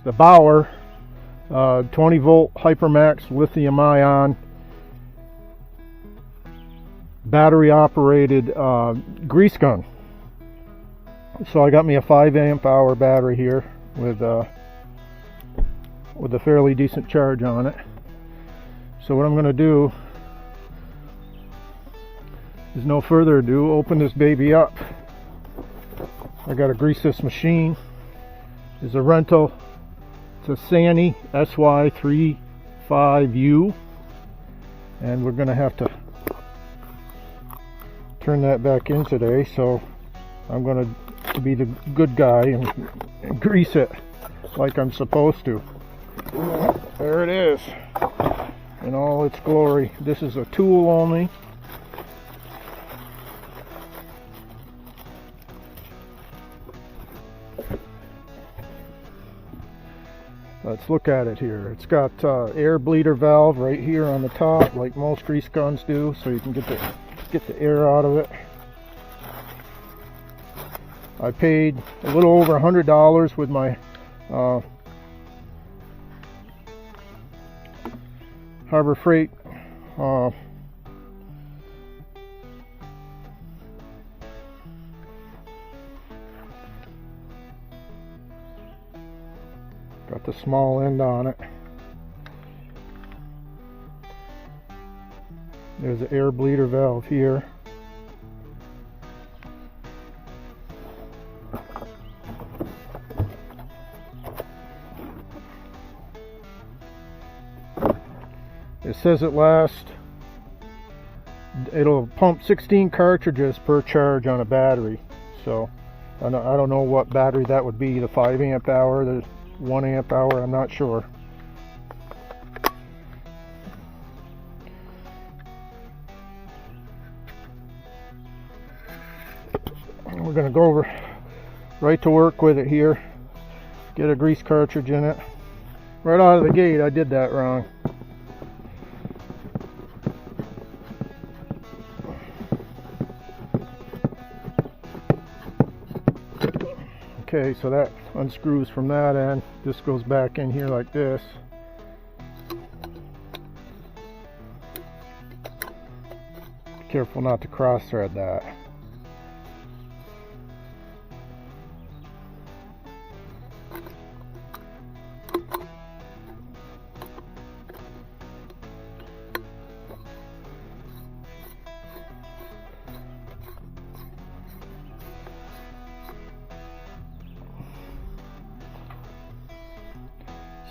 the Bauer 20V Hypermax lithium ion battery operated grease gun. So I got me a 5 amp hour battery here with a fairly decent charge on it. So what I'm going to do is, no further ado, open this baby up. I got to grease this machine. It's a rental. It's a Sany SY35U, and we're going to have to turn that back in today. So I'm going to be the good guy and grease it like I'm supposed to. There it is in all its glory. This is a tool only. Let's look at it here. It's got air bleeder valve right here on the top, like most grease guns do, so you can get the air out of it. I paid a little over $100 with my Harbor Freight got the small end on it. There's the air bleeder valve here. It says it'll pump 16 cartridges per charge on a battery. So I don't know what battery that would be, the 5 amp hour, the 1 amp hour, I'm not sure. We're going to go over right to work with it here. Get a grease cartridge in it. Right out of the gate I did that wrong. Okay, so that unscrews from that end. This goes back in here like this. Be careful not to cross thread that.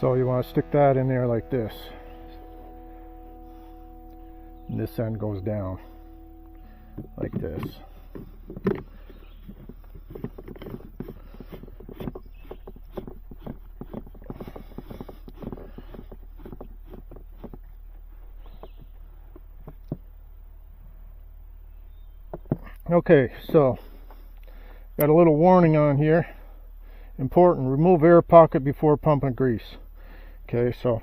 So you want to stick that in there like this. And this end goes down like this. Okay, so got a little warning on here. Important, remove air pocket before pumping grease. Okay, so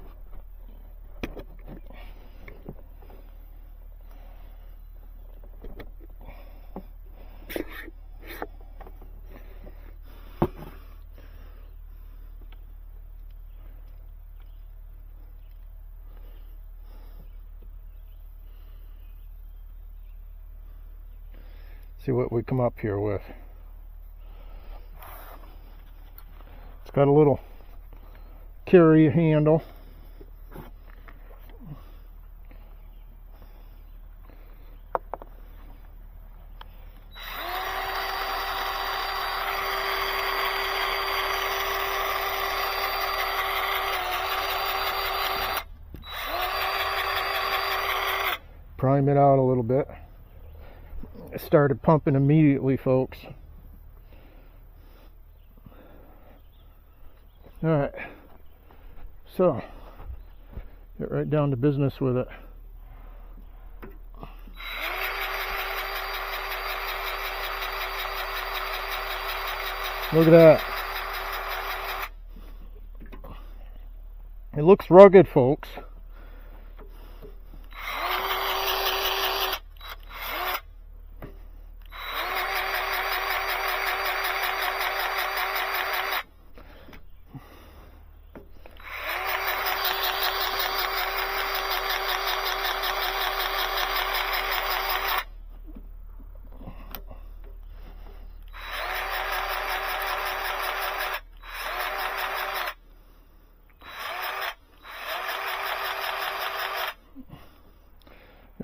see what we come up here with. It's got a little carry handle. Prime it out a little bit. It started pumping immediately, folks. Alright, so get right down to business with it. Look at that. It looks rugged, folks.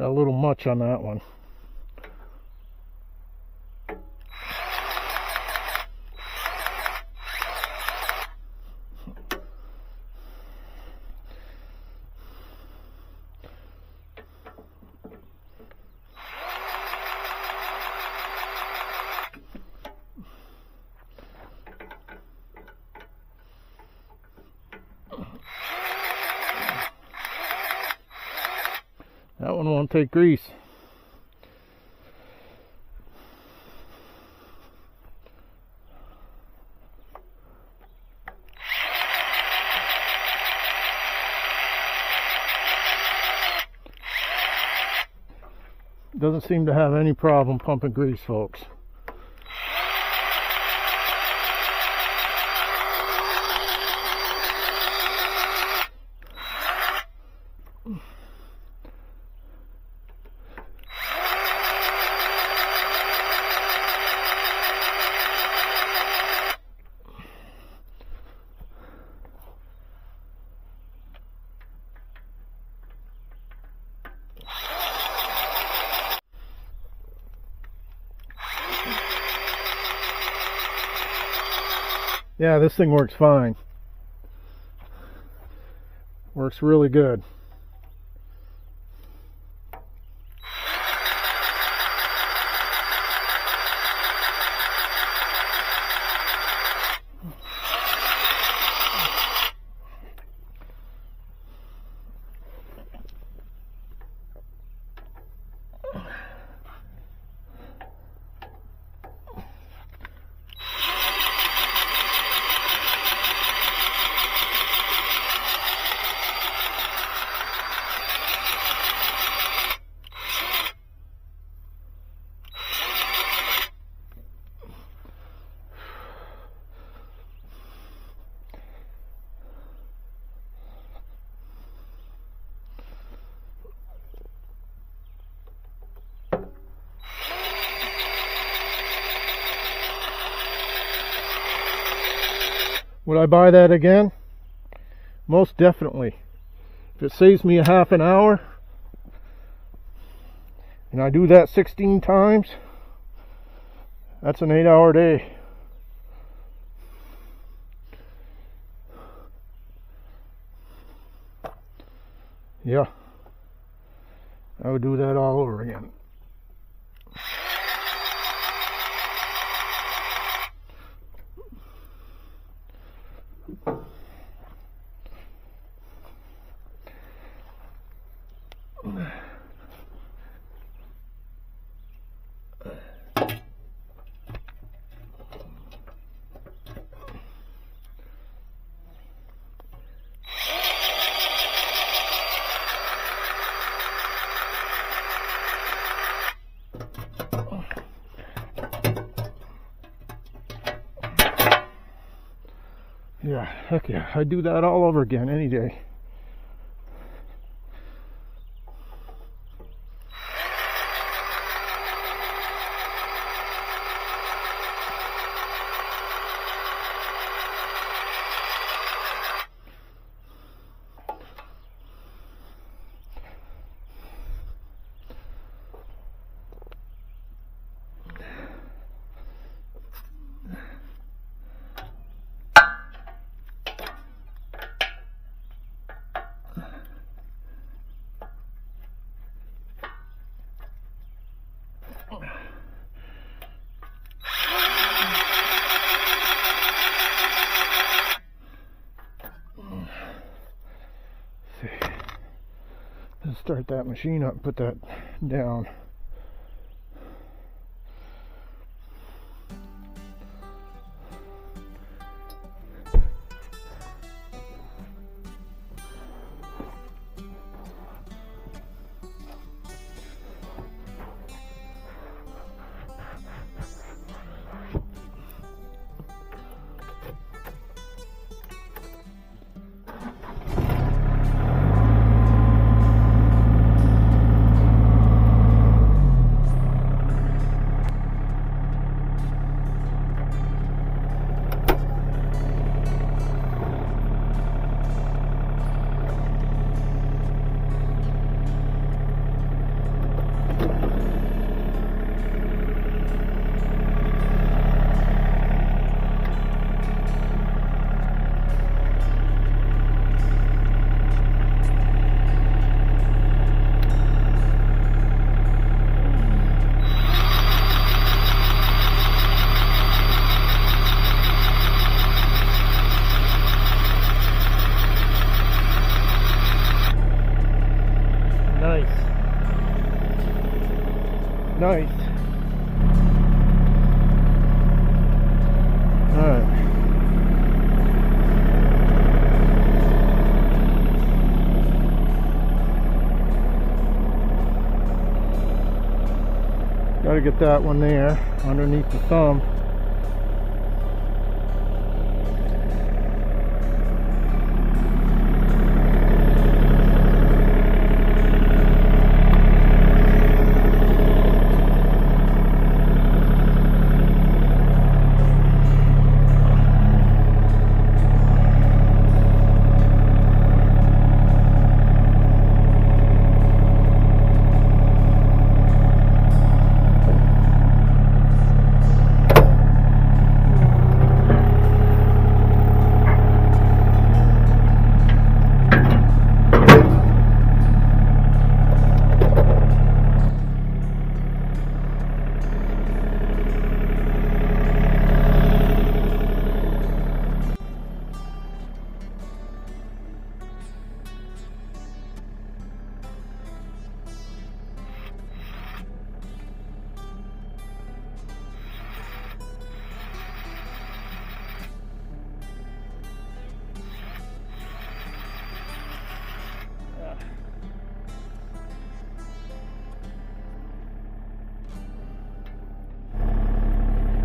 Got a little much on that one. That one won't take grease. Doesn't seem to have any problem pumping grease, folks. Yeah, this thing works fine. Works really good. Would I buy that again? Most definitely. If it saves me a half an hour, and I do that 16 times, that's an 8-hour day. Yeah, I would do that all over again. Yeah, heck yeah, I'd do that all over again any day. Let's start that machine up and put that down. Nice. Alright. Got to get that one there underneath the thumb.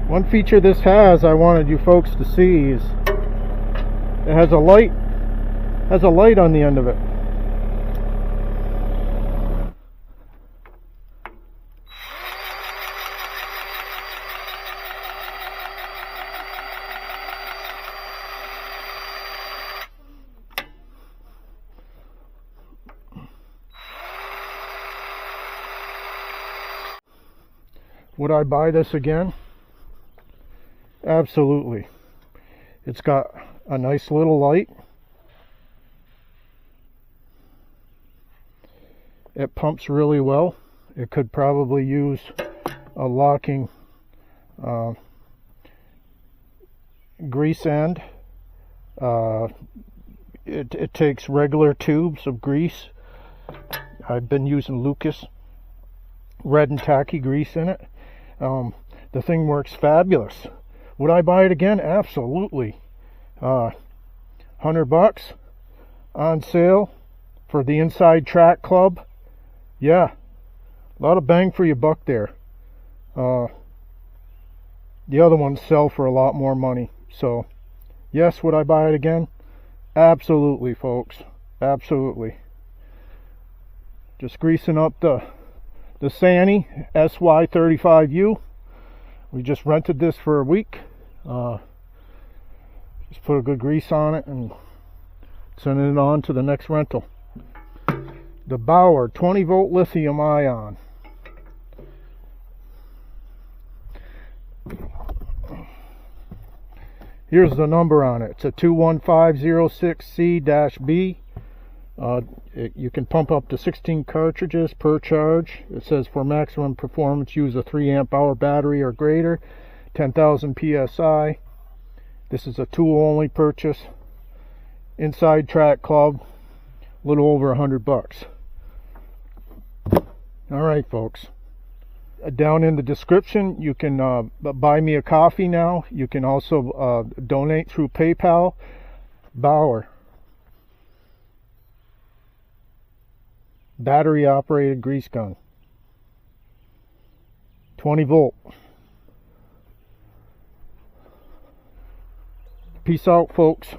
One feature this has, I wanted you folks to see, is it has a light on the end of it. Would I buy this again? Absolutely. It's got a nice little light. It pumps really well. It could probably use a locking grease end. It takes regular tubes of grease. I've been using Lucas red and tacky grease in it. The thing works fabulous. Would I buy it again? Absolutely. $100 on sale for the Inside Track Club. Yeah, a lot of bang for your buck there. The other ones sell for a lot more money. So, yes, would I buy it again? Absolutely, folks. Absolutely. Just greasing up the Sani SY35U. We just rented this for a week. Just put a good grease on it and sending it on to the next rental. The Bauer 20V lithium ion. Here's the number on it. It's a 21506C-B. You can pump up to 16 cartridges per charge. It says for maximum performance use a 3 amp hour battery or greater, 10,000 psi. This is a tool only purchase. Inside Track Club, a little over $100. Alright folks, down in the description you can buy me a coffee now. You can also donate through PayPal. Bauer battery operated grease gun, 20V. Peace out folks.